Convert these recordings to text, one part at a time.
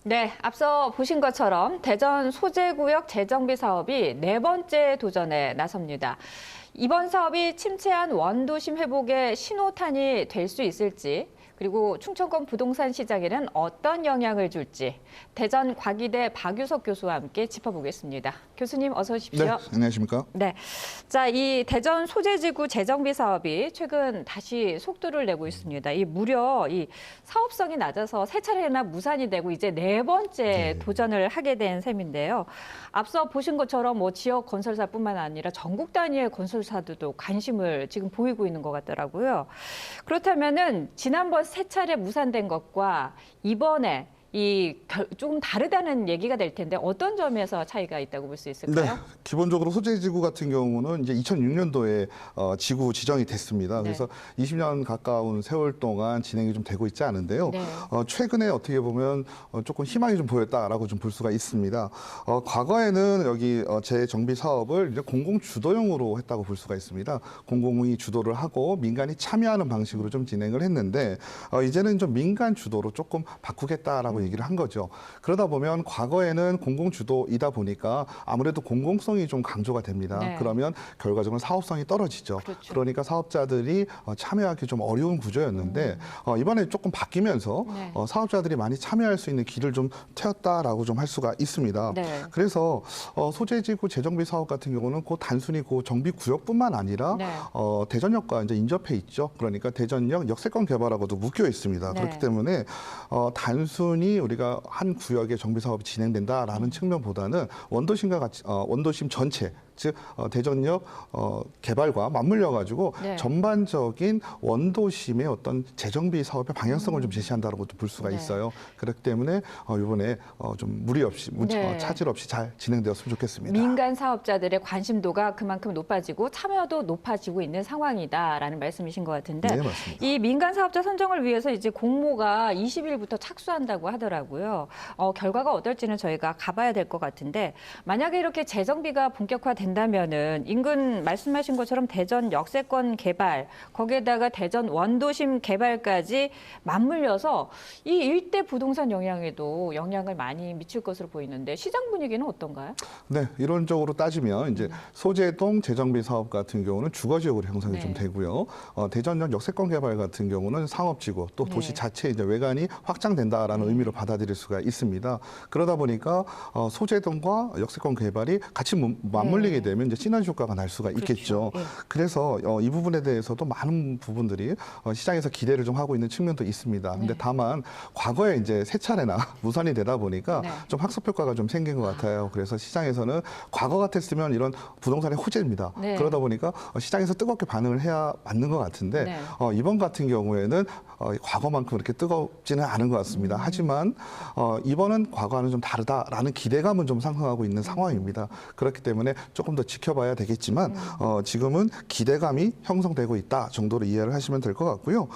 네, 앞서 보신 것처럼 대전 소재구역 재정비 사업이 네 번째 도전에 나섭니다. 이번 사업이 침체한 원도심 회복의 신호탄이 될 수 있을지, 그리고 충청권 부동산 시장에는 어떤 영향을 줄지 대전 과기대 박유석 교수와 함께 짚어보겠습니다. 교수님 어서 오십시오. 네, 안녕하십니까? 네, 자, 이 대전 소재지구 재정비 사업이 최근 다시 속도를 내고 있습니다. 이 무려 이 사업성이 낮아서 세 차례나 무산이 되고 이제 네 번째 도전을 하게 된 셈인데요. 앞서 보신 것처럼 뭐 지역 건설사뿐만 아니라 전국 단위의 건설사들도 관심을 지금 보이고 있는 것 같더라고요. 그렇다면은 지난번 세 차례 무산된 것과 이번에 조금 다르다는 얘기가 될 텐데 어떤 점에서 차이가 있다고 볼 수 있을까요? 네, 기본적으로 소재지구 같은 경우는 이제 2006년도에 지구 지정이 됐습니다. 네. 그래서 20년 가까운 세월 동안 진행이 좀 되고 있지 않은데요. 네. 최근에 어떻게 보면 조금 희망이 좀 보였다라고 좀 볼 수가 있습니다. 과거에는 여기 재정비 사업을 이제 공공 주도형으로 했다고 볼 수가 있습니다. 공공이 주도를 하고 민간이 참여하는 방식으로 좀 진행을 했는데 이제는 좀 민간 주도로 조금 바꾸겠다라고 얘기를 한 거죠. 그러다 보면 과거에는 공공 주도이다 보니까 아무래도 공공성이 좀 강조가 됩니다. 네. 그러면 결과적으로 사업성이 떨어지죠. 그렇죠. 그러니까 사업자들이 참여하기 좀 어려운 구조였는데 이번에 조금 바뀌면서 네. 사업자들이 많이 참여할 수 있는 길을 좀 트였다라고 좀 할 수가 있습니다. 네. 그래서 소재지구 재정비 사업 같은 경우는 그 단순히 그 정비 구역뿐만 아니라 네. 대전역과 이제 인접해 있죠. 그러니까 대전역 역세권 개발하고도 묶여 있습니다. 네. 그렇기 때문에 단순히 우리가 한 구역의 정비 사업이 진행된다라는 측면보다는 원도심과 같이 원도심 전체 즉 대전역 개발과 맞물려 가지고 네. 전반적인 원도심의 어떤 재정비 사업의 방향성을 좀 제시한다라고 볼 수가 네. 있어요. 그렇기 때문에 이번에 좀 무리 없이 네. 차질 없이 잘 진행되었으면 좋겠습니다. 민간 사업자들의 관심도가 그만큼 높아지고 참여도 높아지고 있는 상황이다라는 말씀이신 것 같은데 네, 맞습니다. 이 민간 사업자 선정을 위해서 이제 공모가 20일부터 착수한다고 하더라고요. 결과가 어떨지는 저희가 가봐야 될 것 같은데 만약에 이렇게 재정비가 본격화된다면은 인근 말씀하신 것처럼 대전 역세권 개발 거기에다가 대전 원도심 개발까지 맞물려서 이 일대 부동산 영향에도 영향을 많이 미칠 것으로 보이는데 시장 분위기는 어떤가요? 네, 이론적으로 따지면 이제 소재동 재정비 사업 같은 경우는 주거 지역으로 형성이 네. 좀 되고요. 대전역 역세권 개발 같은 경우는 상업지구 또 도시 네. 자체 이제 외관이 확장된다라는 의미로 받아들일 수가 있습니다. 그러다 보니까 소재동과 역세권 개발이 같이 맞물리게 되면 이제 시너지 효과가 날 수가 있겠죠. 그렇죠. 예. 그래서 이 부분에 대해서도 많은 부분들이 시장에서 기대를 좀 하고 있는 측면도 있습니다. 근데 네. 다만 과거에 이제 세 차례나 무산이 되다 보니까 네. 좀 학습 효과가 좀 생긴 것 같아요. 그래서 시장에서는 과거 같았으면 이런 부동산의 호재입니다. 네. 그러다 보니까 시장에서 뜨겁게 반응을 해야 맞는 것 같은데 네. 이번 같은 경우에는 과거만큼 그렇게 뜨겁지는 않은 것 같습니다. 하지만 이번은 과거와는 좀 다르다라는 기대감은 좀 상승하고 있는 상황입니다. 그렇기 때문에 조금 더 지켜봐야 되겠지만 지금은 기대감이 형성되고 있다 정도로 이해를 하시면 될 것 같고요.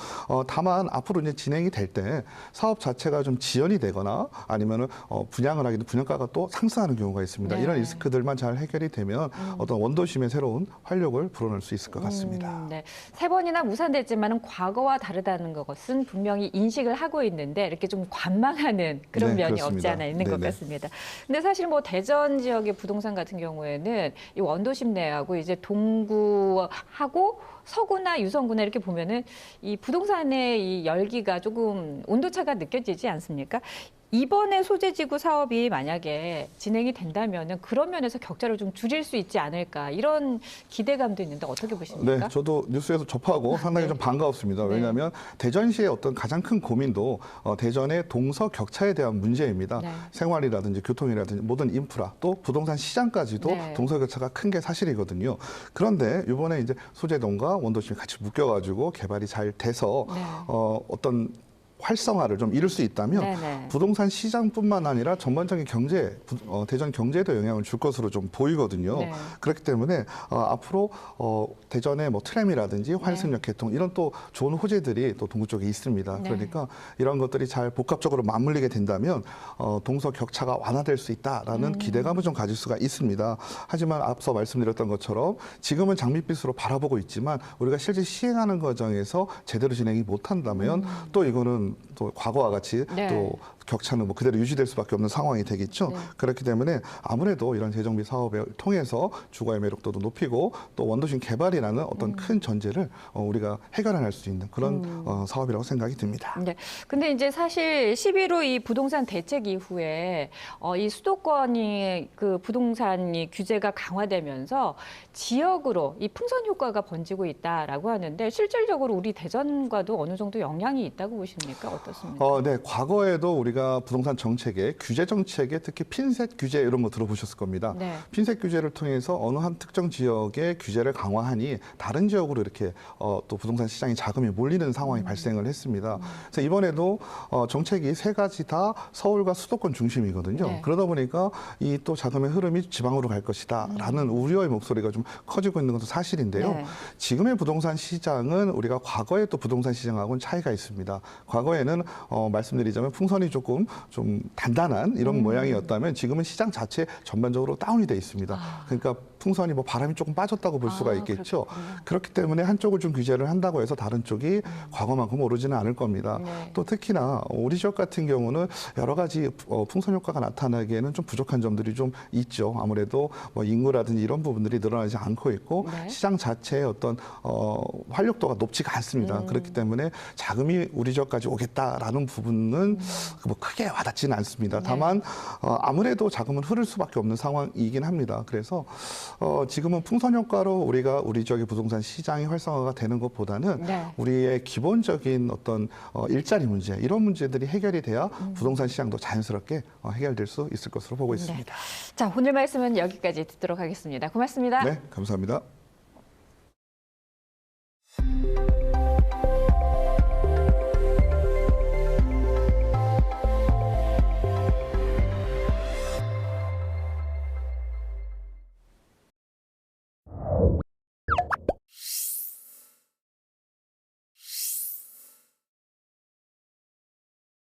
다만 앞으로 이제 진행이 될 때 사업 자체가 좀 지연이 되거나 아니면은 분양을 하기도 분양가가 또 상승하는 경우가 있습니다. 네. 이런 리스크들만 잘 해결이 되면 어떤 원도심의 새로운 활력을 불어넣을 수 있을 것 같습니다. 네. 세 번이나 무산됐지만은 과거와 다르다는 것은 분명히 인식을 하고 있는데 이렇게 좀 관망하는 그런 네, 면이 그렇습니다. 없지 않아 있는 것 네네. 같습니다. 근데 사실 뭐 대전 지역의 부동산 같은 경우에는 이 원도심 내하고 이제 동구하고 서구나 유성구나 이렇게 보면은 이 부동산의 이 열기가 조금 온도차가 느껴지지 않습니까? 이번에 소재지구 사업이 만약에 진행이 된다면은 그런 면에서 격차를 좀 줄일 수 있지 않을까 이런 기대감도 있는데 어떻게 보십니까? 네, 저도 뉴스에서 접하고 상당히 네. 좀 반가웠습니다. 왜냐하면 대전시의 어떤 가장 큰 고민도 대전의 동서 격차에 대한 문제입니다. 네. 생활이라든지 교통이라든지 모든 인프라 또 부동산 시장까지도 네. 동서 격차가 큰 게 사실이거든요. 그런데 이번에 이제 소재동과 원도심이 같이 묶여가지고 개발이 잘 돼서 네. 어떤 활성화를 좀 이룰 수 있다면 네네. 부동산 시장뿐만 아니라 전반적인 경제, 대전 경제에도 영향을 줄 것으로 좀 보이거든요. 네. 그렇기 때문에 앞으로 대전의 뭐 트램이라든지 환승역 개통 이런 또 좋은 호재들이 또 동구 쪽에 있습니다. 네. 그러니까 이런 것들이 잘 복합적으로 맞물리게 된다면 동서 격차가 완화될 수 있다라는 기대감을 좀 가질 수가 있습니다. 하지만 앞서 말씀드렸던 것처럼 지금은 장밋빛으로 바라보고 있지만 우리가 실제 시행하는 과정에서 제대로 진행이 못한다면 또 이거는 또 과거와 같이 네. 또 격차는 뭐 그대로 유지될 수밖에 없는 상황이 되겠죠. 네. 그렇기 때문에 아무래도 이런 재정비 사업을 통해서 주거의 매력도도 높이고 또 원도심 개발이라는 어떤 큰 전제를 우리가 해결할 수 있는 그런 사업이라고 생각이 듭니다. 네. 근데 이제 사실 11호 이 부동산 대책 이후에 이 수도권이 그 부동산이 규제가 강화되면서 지역으로 이 풍선 효과가 번지고 있다라고 하는데 실질적으로 우리 대전과도 어느 정도 영향이 있다고 보십니까? 어떻습니까? 네, 과거에도 우리가 부동산 정책에 규제 정책에 특히 핀셋 규제 이런 거 들어보셨을 겁니다. 네. 핀셋 규제를 통해서 어느 한 특정 지역의 규제를 강화하니 다른 지역으로 이렇게 또 부동산 시장에 자금이 몰리는 상황이 발생을 했습니다. 그래서 이번에도 정책이 세 가지 다 서울과 수도권 중심이거든요. 네. 그러다 보니까 이 또 자금의 흐름이 지방으로 갈 것이다라는 우려의 목소리가 좀 커지고 있는 것도 사실인데요. 네. 지금의 부동산 시장은 우리가 과거의 또 부동산 시장하고는 차이가 있습니다. 과거에는 말씀드리자면 풍선이 조금 좀 단단한 이런 모양이었다면 지금은 시장 자체 전반적으로 다운이 돼 있습니다. 그러니까 풍선이 뭐 바람이 조금 빠졌다고 볼 수가 있겠죠. 그렇기 때문에 한쪽을 좀 규제를 한다고 해서 다른 쪽이 과거만큼 오르지는 않을 겁니다. 네. 또 특히나 우리 지역 같은 경우는 여러 가지 풍선 효과가 나타나기에는 좀 부족한 점들이 좀 있죠. 아무래도 뭐 인구라든지 이런 부분들이 늘어나지 않고 있고 네. 시장 자체의 어떤 활력도가 높지가 않습니다. 그렇기 때문에 자금이 우리 지역까지 오겠다라는 부분은 뭐 크게 와닿지는 않습니다. 다만 아무래도 자금은 흐를 수밖에 없는 상황이긴 합니다. 그래서 지금은 풍선 효과로 우리가 우리 지역의 부동산 시장이 활성화가 되는 것보다는 네. 우리의 기본적인 어떤 일자리 문제 이런 문제들이 해결이 돼야 부동산 시장도 자연스럽게 해결될 수 있을 것으로 보고 있습니다. 자, 오늘 말씀은 여기까지 듣도록 하겠습니다. 고맙습니다. 네, 감사합니다.